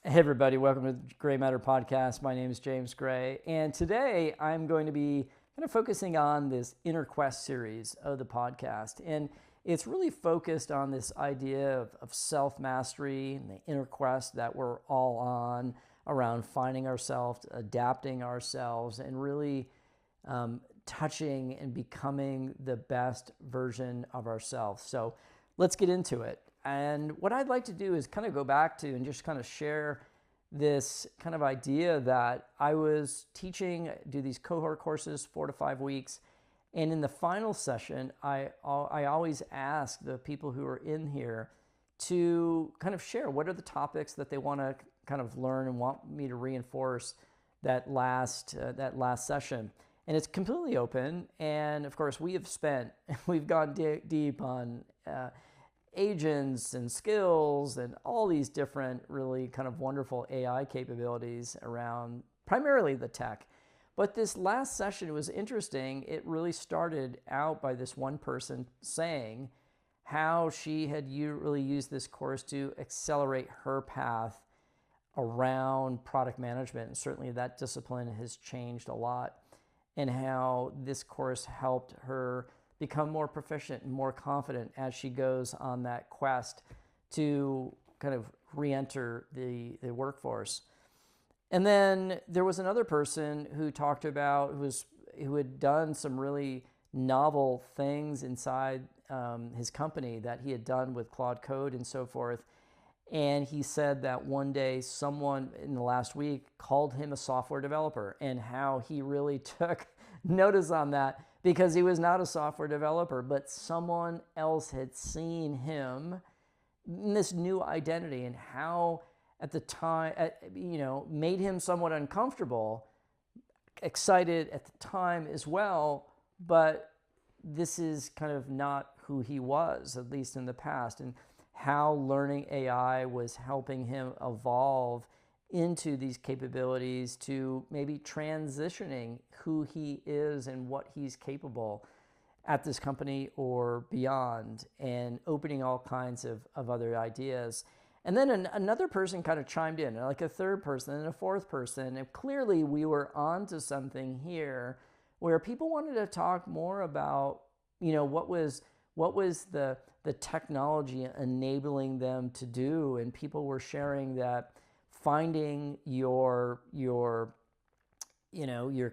Hey everybody, welcome to the Gray Matter Podcast. My name is James Gray, and today I'm going to be kind of focusing on this Inner Quest series of the podcast. And it's really focused on this idea of self-mastery and the inner quest that we're all on around finding ourselves, adapting ourselves, and really touching and becoming the best version of ourselves. So let's get into it. And what I'd like to do is kind of go back to and just kind of share this kind of idea that I was teaching, do these cohort courses, 4 to 5 weeks. And in the final session, I always ask the people who are in here to kind of share what are the topics that they want to kind of learn and want me to reinforce that last session. And it's completely open. And of course, we've gone deep on agents and skills and all these different really kind of wonderful AI capabilities around primarily the tech. But this last session was interesting. It really started out by this one person saying how she had really used this course to accelerate her path around product management. And certainly that discipline has changed a lot, and how this course helped her become more proficient and more confident as she goes on that quest to kind of re-enter the workforce. And then there was another person who talked about who had done some really novel things inside his company that he had done with Claude Code and so forth. And he said that one day someone in the last week called him a software developer, and how he really took notice on that because he was not a software developer, but someone else had seen him in this new identity, and how at the time, made him somewhat uncomfortable, excited at the time as well, but this is kind of not who he was, at least in the past, and how learning AI was helping him evolve into these capabilities to maybe transitioning who he is and what he's capable at this company or beyond, and opening all kinds of other ideas. And then another person kind of chimed in, like a third person and a fourth person, and clearly we were onto something here where people wanted to talk more about, what was the technology enabling them to do. And people were sharing that finding your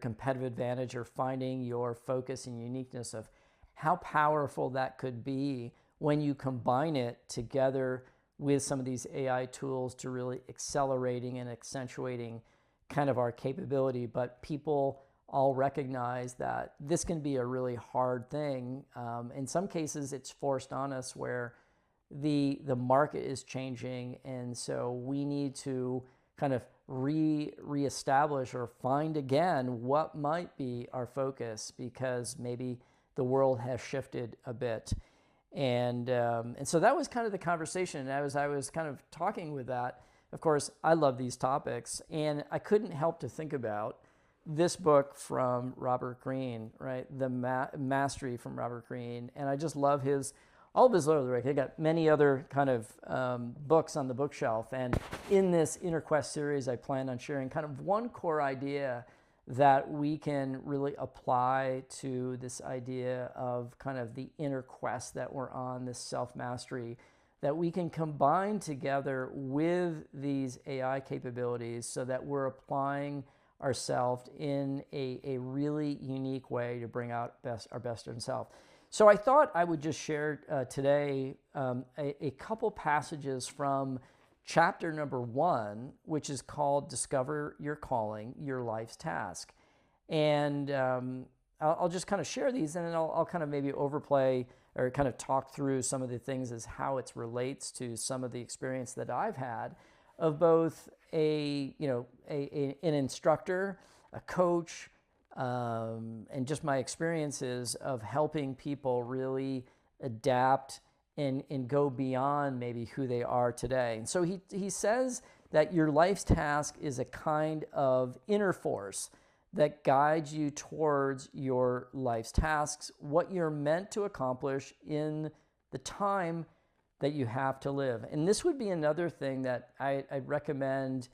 competitive advantage, or finding your focus and uniqueness, of how powerful that could be when you combine it together with some of these AI tools to really accelerating and accentuating kind of our capability. But people all recognize that this can be a really hard thing. In some cases, it's forced on us where the market is changing, and so we need to kind of reestablish or find again what might be our focus, because maybe the world has shifted a bit. And so that was kind of the conversation. As I was kind of talking with that, of course, I love these topics, and I couldn't help to think about this book from Robert Greene, right? The Mastery from Robert Greene. And I just love all of his other work. He got many other kind of books on the bookshelf. And in this Inner Quest series, I plan on sharing kind of one core idea that we can really apply to this idea of kind of the inner quest that we're on, this self-mastery, that we can combine together with these AI capabilities so that we're applying ourselves in a really unique way to bring out our best in self. So I thought I would just share today a couple passages from chapter number 1, which is called Discover Your Calling, Your Life's Task. And I'll just kind of share these, and then I'll kind of maybe overplay or kind of talk through some of the things as how it relates to some of the experience that I've had of both an instructor, a coach, and just my experiences of helping people really adapt and go beyond maybe who they are today. And so he says that your life's task is a kind of inner force that guides you towards your life's tasks, what you're meant to accomplish in the time that you have to live. And this would be another thing that I'd recommend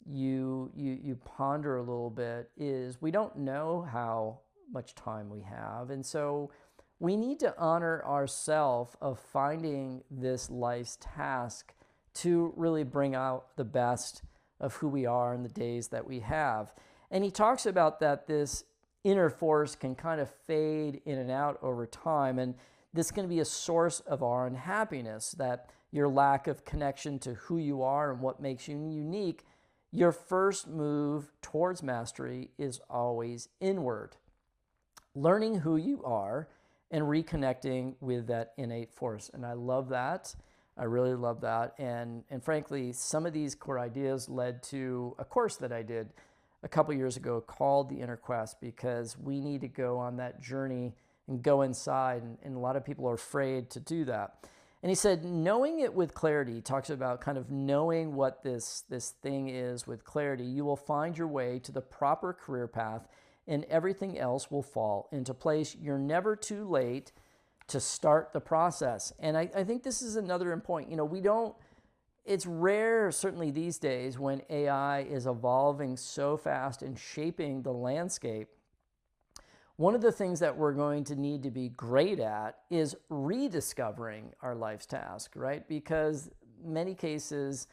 you ponder a little bit is we don't know how much time we have. And so we need to honor ourselves of finding this life's task to really bring out the best of who we are in the days that we have. And he talks about that this inner force can kind of fade in and out over time. And this can be a source of our unhappiness, that your lack of connection to who you are and what makes you unique. Your first move towards mastery is always inward. Learning who you are and reconnecting with that innate force. And I love that. I really love that. And frankly, some of these core ideas led to a course that I did a couple years ago called The Inner Quest, because we need to go on that journey and go inside. And a lot of people are afraid to do that. And he said, knowing it with clarity, he talks about kind of knowing what this thing is with clarity, you will find your way to the proper career path and everything else will fall into place. You're never too late to start the process. And I think this is another point. It's rare, certainly these days, when AI is evolving so fast and shaping the landscape. One of the things that we're going to need to be great at is rediscovering our life's task, right? Because many cases,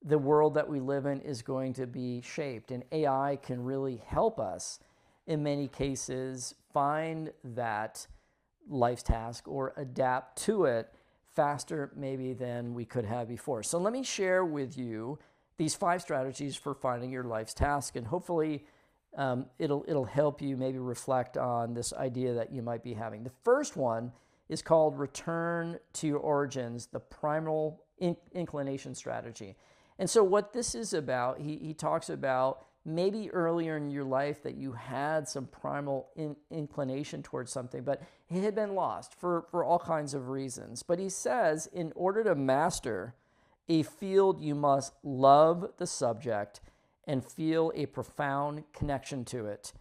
the world that we live in is going to be shaped, and AI can really help us in many cases find that life's task or adapt to it faster maybe than we could have before. So let me share with you these 5 strategies for finding your life's task, and hopefully it'll help you maybe reflect on this idea that you might be having. The first one is called Return to Your Origins, the Primal Inclination Strategy. And so what this is about, he talks about maybe earlier in your life that you had some primal inclination towards something, but it had been lost for all kinds of reasons. But he says, in order to master a field, you must love the subject and feel a profound connection to it.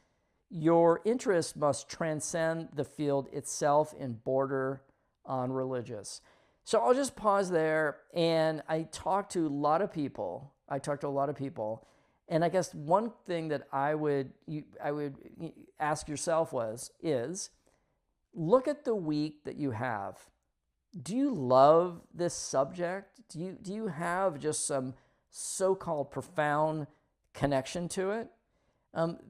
Your interest must transcend the field itself and border on religious. So I'll just pause there, and I talked to a lot of people. And I guess one thing that I would ask yourself is look at the week that you have. Do you love this subject? Do you have just some so-called profound connection to it?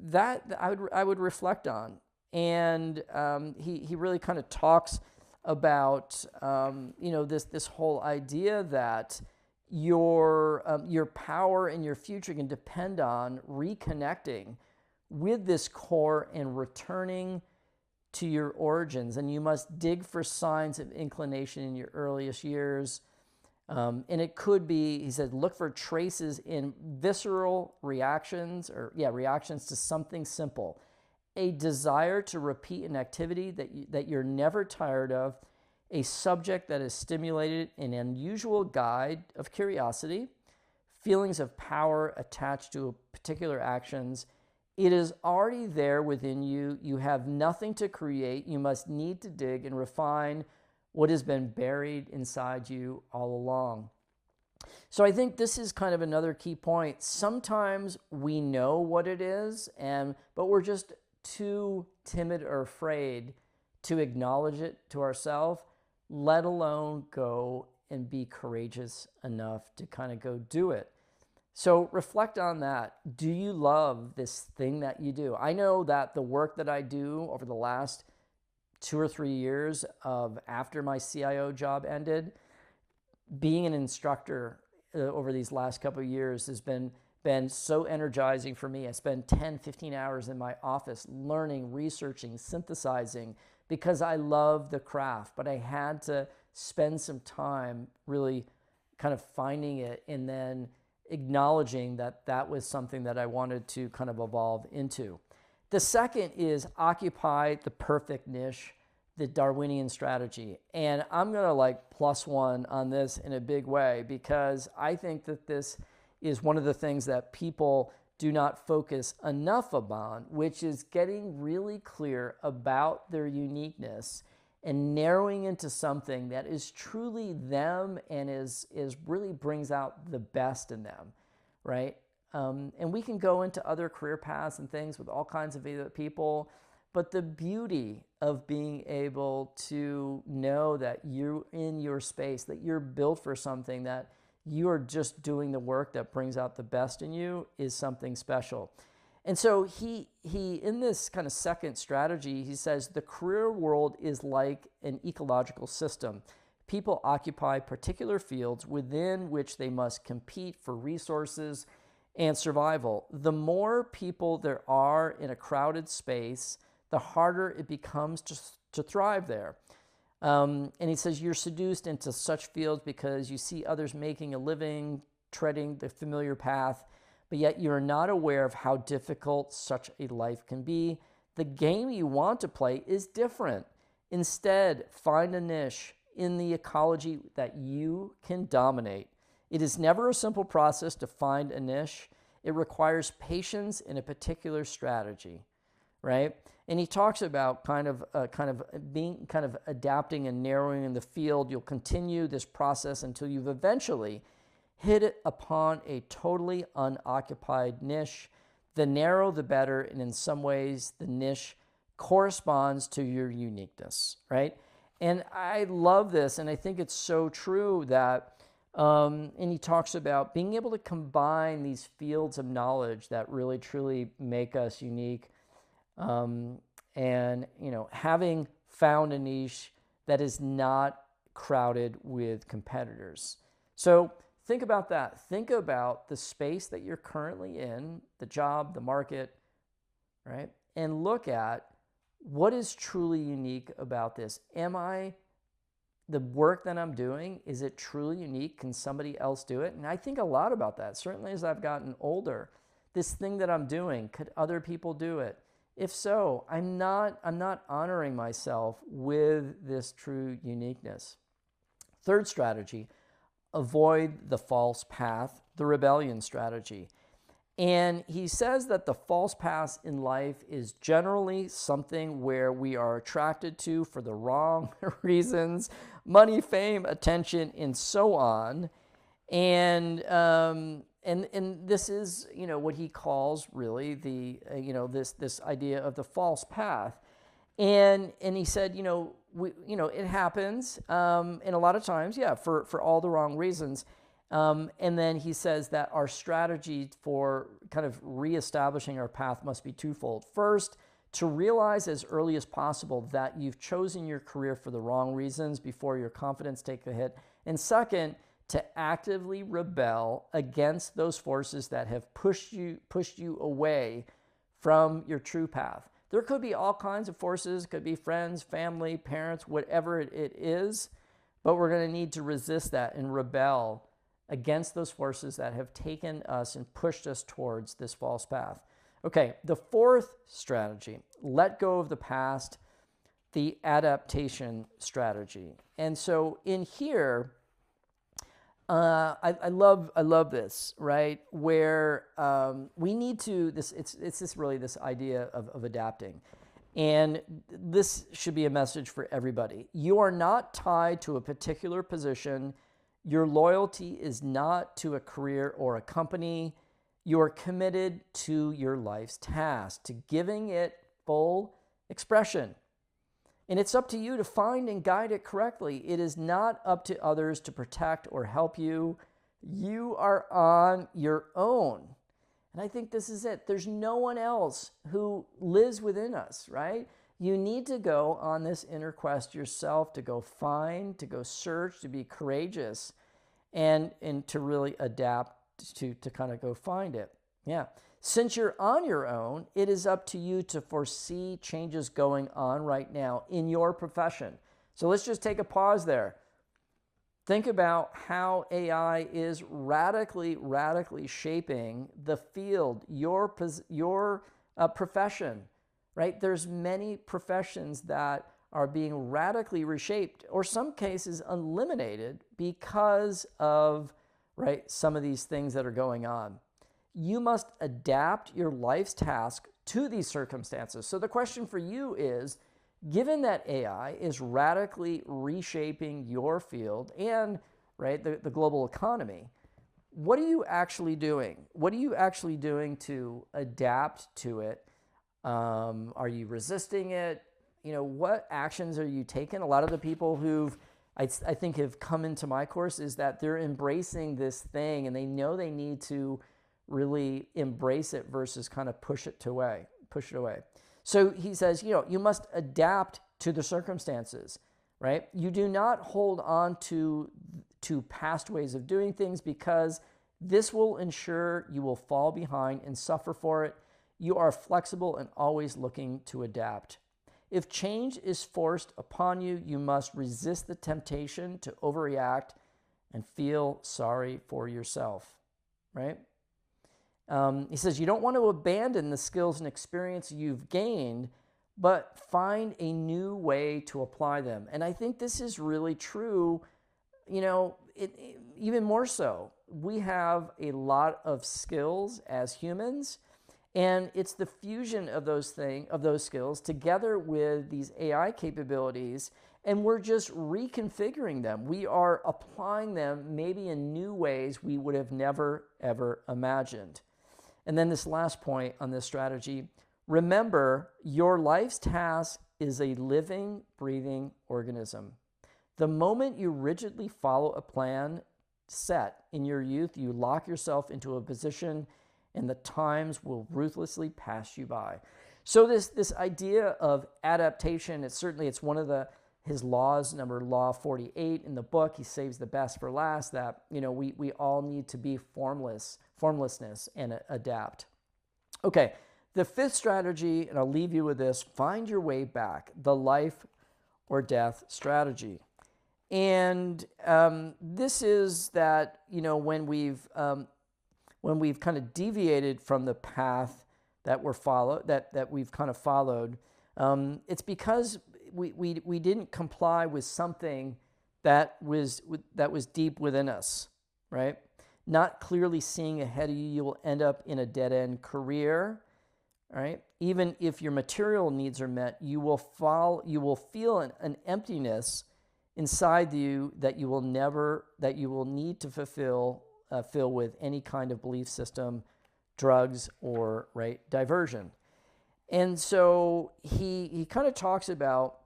That I would reflect on. And he really kind of talks about this whole idea that your power and your future can depend on reconnecting with this core and returning to your origins. And you must dig for signs of inclination in your earliest years. And it could be, he said, look for traces in visceral reactions to something simple. A desire to repeat an activity that you're never tired of, a subject that is stimulated, an unusual guide of curiosity, feelings of power attached to particular actions. It is already there within you. You have nothing to create. You must need to dig and refine what has been buried inside you all along. So I think this is kind of another key point. Sometimes we know what it is, but we're just too timid or afraid to acknowledge it to ourselves, let alone go and be courageous enough to kind of go do it. So reflect on that. Do you love this thing that you do? I know that the work that I do over the last 2 or 3 years after my CIO job ended, being an instructor over these last couple of years has been so energizing for me. I spend 10, 15 hours in my office learning, researching, synthesizing, because I love the craft. But I had to spend some time really kind of finding it and then acknowledging that was something that I wanted to kind of evolve into. The second is occupy the perfect niche, the Darwinian strategy. And I'm going to +1 on this in a big way, because I think that this is one of the things that people do not focus enough upon, which is getting really clear about their uniqueness and narrowing into something that is truly them and is really brings out the best in them, right? And we can go into other career paths and things with all kinds of other people, but the beauty of being able to know that you're in your space, that you're built for something, that you are just doing the work that brings out the best in you is something special. And so he in this kind of second strategy, he says the career world is like an ecological system. People occupy particular fields within which they must compete for resources and survival. The more people there are in a crowded space, the harder it becomes to thrive there. And he says you're seduced into such fields because you see others making a living, treading the familiar path, but yet you're not aware of how difficult such a life can be. The game you want to play is different. Instead, find a niche in the ecology that you can dominate. It is never a simple process to find a niche. It requires patience in a particular strategy, right? And he talks about kind of adapting and narrowing in the field. You'll continue this process until you've eventually hit it upon a totally unoccupied niche. The narrower, the better, and in some ways, the niche corresponds to your uniqueness, right? And I love this, and I think it's so true that, and he talks about being able to combine these fields of knowledge that really, truly make us unique, and, having found a niche that is not crowded with competitors. So think about that. Think about the space that you're currently in, the job, the market, right? And look at what is truly unique about this. The work that I'm doing, is it truly unique? Can somebody else do it? And I think a lot about that. Certainly as I've gotten older, this thing that I'm doing, could other people do it? If so, I'm not honoring myself with this true uniqueness. Third strategy, avoid the false path, the rebellion strategy. And he says that the false path in life is generally something where we are attracted to for the wrong reasons, money, fame, attention, and so on. And this is, what he calls really the, this idea of the false path. And he said, it happens, and a lot of times, for all the wrong reasons. And then he says that our strategy for kind of reestablishing our path must be twofold. First, to realize as early as possible that you've chosen your career for the wrong reasons before your confidence takes a hit. And second, to actively rebel against those forces that have pushed you away from your true path. There could be all kinds of forces, could be friends, family, parents, whatever it is, but we're going to need to resist that and rebel against those forces that have taken us and pushed us towards this false path. Okay, the fourth strategy, let go of the past, the adaptation strategy. And so in here, I love this, right? Where we need to it's this idea of adapting, and this should be a message for everybody. You are not tied to a particular position. Your loyalty is not to a career or a company. You are committed to your life's task, to giving it full expression. And it's up to you to find and guide it correctly. It is not up to others to protect or help you. You are on your own. And I think this is it. There's no one else who lives within us, right? You need to go on this inner quest yourself, to go find, to go search, to be courageous, and to really adapt to kind of go find it. Yeah. Since you're on your own, it is up to you to foresee changes going on right now in your profession. So let's just take a pause there. Think about how AI is radically shaping the field, your profession, right? There's many professions that are being radically reshaped, or some cases eliminated, because of, right, some of these things that are going on. You must adapt your life's task to these circumstances. So the question for you is, given that AI is radically reshaping your field and right the global economy, what are you actually doing? What are you actually doing to adapt to it? Are you resisting it? What actions are you taking? A lot of the people who've I think have come into my course is that they're embracing this thing and they know they need to really embrace it versus kind of push it away. So he says, you must adapt to the circumstances, right? You do not hold on to past ways of doing things because this will ensure you will fall behind and suffer for it. You are flexible and always looking to adapt. If change is forced upon you, you must resist the temptation to overreact and feel sorry for yourself, right? He says you don't want to abandon the skills and experience you've gained, but find a new way to apply them. And I think this is really true, even more so. We have a lot of skills as humans, and it's the fusion of those skills together with these AI capabilities, and we're just reconfiguring them. We are applying them maybe in new ways we would have never, ever imagined. And then this last point on this strategy, remember your life's task is a living, breathing organism. The moment you rigidly follow a plan set in your youth, you lock yourself into a position and the times will ruthlessly pass you by. So this idea of adaptation, it's one of his laws, law 48 in the book. He saves the best for last, that we all need to be formlessness and adapt. Okay, the fifth strategy, and I'll leave you with this, find your way back, the life or death strategy. And this is that, when we've kind of deviated from the path that we've kind of followed, it's because we didn't comply with something that was deep within us, right? Not clearly seeing ahead of you, you will end up in a dead-end career, right? Even if your material needs are met, you will feel an emptiness inside you that you will need to fill with any kind of belief system, drugs, or diversion. And so he kind of talks about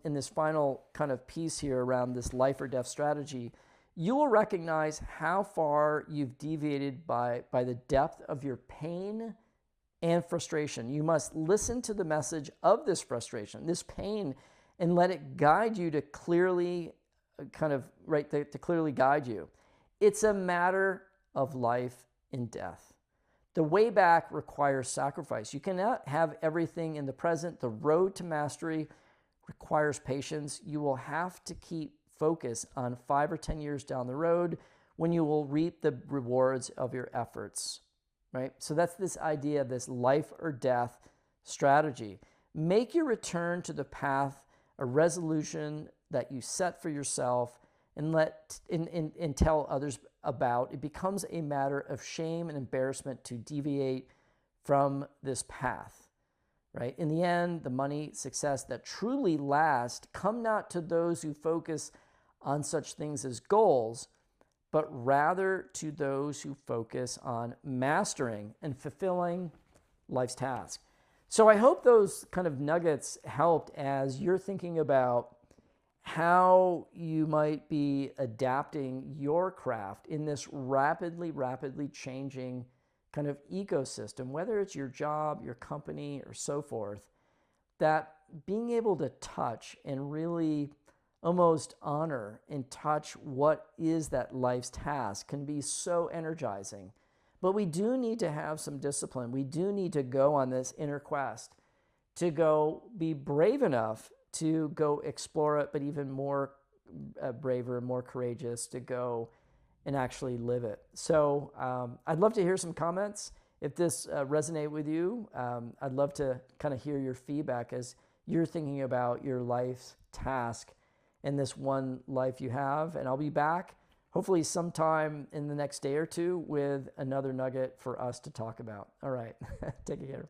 in this final kind of piece here around this life or death strategy, you will recognize how far you've deviated by the depth of your pain and frustration. You must listen to the message of this frustration, this pain, and let it guide you to clearly guide you. It's a matter of life and death. The way back requires sacrifice. You cannot have everything in the present. The road to mastery requires patience. You will have to keep focus on 5 or 10 years down the road when you will reap the rewards of your efforts, right? So that's this idea of this life or death strategy. Make your return to the path a resolution that you set for yourself and tell others about. It becomes a matter of shame and embarrassment to deviate from this path, right? In the end, the money, success that truly last come not to those who focus on such things as goals, but rather to those who focus on mastering and fulfilling life's task. So I hope those kind of nuggets helped as you're thinking about how you might be adapting your craft in this rapidly changing kind of ecosystem, whether it's your job, your company, or so forth, that being able to touch and really almost honor and touch what is that life's task can be so energizing. But we do need to have some discipline. We do need to go on this inner quest, to go be brave enough to go explore it, but even more braver, more courageous to go and actually live it. So I'd love to hear some comments. If this resonates with you, I'd love to kind of hear your feedback as you're thinking about your life's task and this one life you have. And I'll be back hopefully sometime in the next day or two with another nugget for us to talk about. All right, take care.